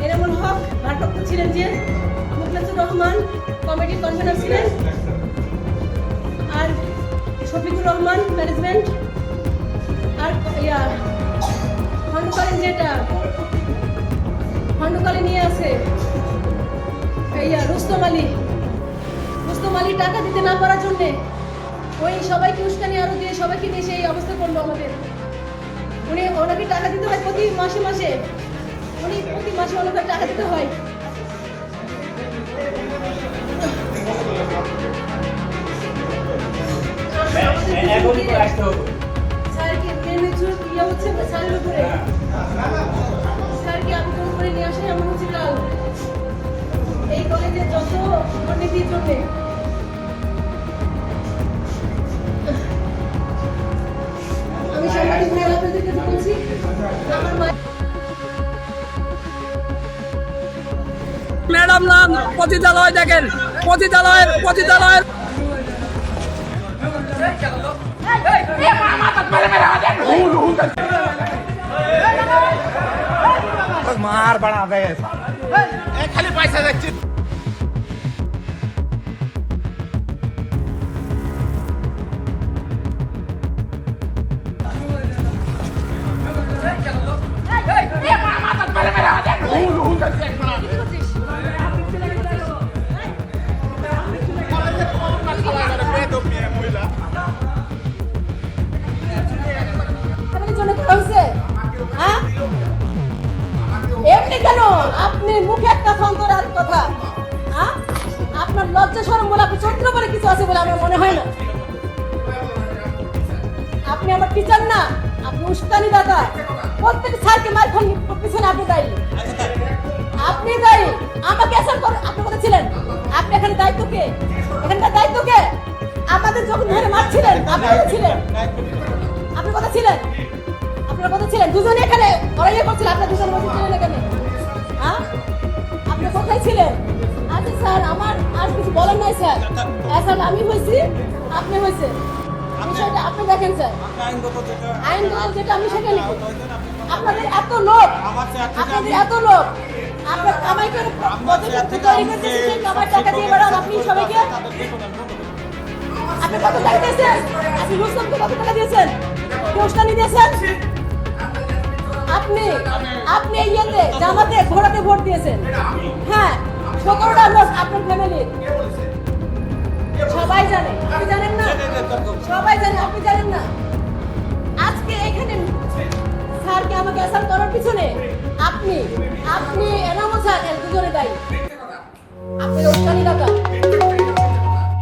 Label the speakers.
Speaker 1: এনামুল হক ভারপ্রাপ্ত ছিলেন, যে মুখলেসুর রহমান কমিটির কনভেনার ছিলেন, আর শফিকুর রহমান ম্যানেজমেন্ট, আর খণ্ডকালীন যেটা খণ্ডকালীন নিয়ে আছে রুস্তম আলী টাকা দিতে না পারার জন্যে ওই সবাইকে উস্কানি আরো দিয়ে সবাইকে নিয়ে সেই অবস্থা করলো আমাদের। ওনাকে টাকা দিতে হয় প্রতি মাসে ওনাকে টাকা দিতে হয়। স্যারকে আবেদন করে নিয়ে আসে এমন হচ্ছে কাল এই কলেজের যত দুর্নীতির জন্যে। আমি সাংবাদিক ভাইয়ের আপনাদেরকে বলছি, আমার
Speaker 2: ম্যাডাম নাম পতিতালয়, দেখেন পতিতালয়ের
Speaker 3: मार बड़ा खाली पैसा देखছি।
Speaker 1: এমনি কেন আপনি মুখে একটা সন্তরার কথা, আপনার লজ্জা শরম বলে আপনি চরিত্র বলে কিছু আছে বলে আমার মনে হয় না। আপনি আমার টিচার না, আপনি উস্কানি দাতা। প্রত্যেক স্যারকে মার খান পিছনে আপনি দায়ী, আপনি দায়ী। আমাকে অ্যাসার করে আপনি কথা ছিলেন, আপনি এখানে দায়িত্ব কে? এখানকার দায়িত্ব কে? আমাদের যখন ধরে মারছিলেন আপনি কথা ছিলেন, আপনি কথা ছিলেন, আপনার কথা ছিলেন। দুজনে এখানে ওরা ইয়ে করছিল, আপনার দুজনে বসে ছিলেন এখানে, আপনি কোথায় ছিলেন? আচ্ছা স্যার, আমার আর কিছু বলেন নাই স্যার। স্যার আমি হয়েছি, আপনি হয়েছে, বিষয়টা আপনি দেখেন স্যার। আইনগত যেটা আমি সেটা লিখি। আপনাদের এত লোক, আপনার কামাই করে তৈরি করতে সেই কামাই টাকা দিয়ে বেড়ান আপনি সবাইকে। আপনি কত টাকা দিয়েছেন? আপনি রুস্তমকে কত টাকা দিয়েছেন? উস্কানি দিয়েছেন? আপনি ইয়েতে জামাতে ঘোড়াতে ভোট দিয়েছেন। হ্যাঁ, 17টা লোক আপনার ফ্যামিলির, সবাই জানে। আপনি জানেন না? সবাই জানে, আপনি জানেন না। আজকে এখানে স্যারকে আমাকে অ্যাসাল্ট করার পিছনে আপনি এনামুল স্যার দুজনে দায়ী। আপনি উস্কানি দাতা।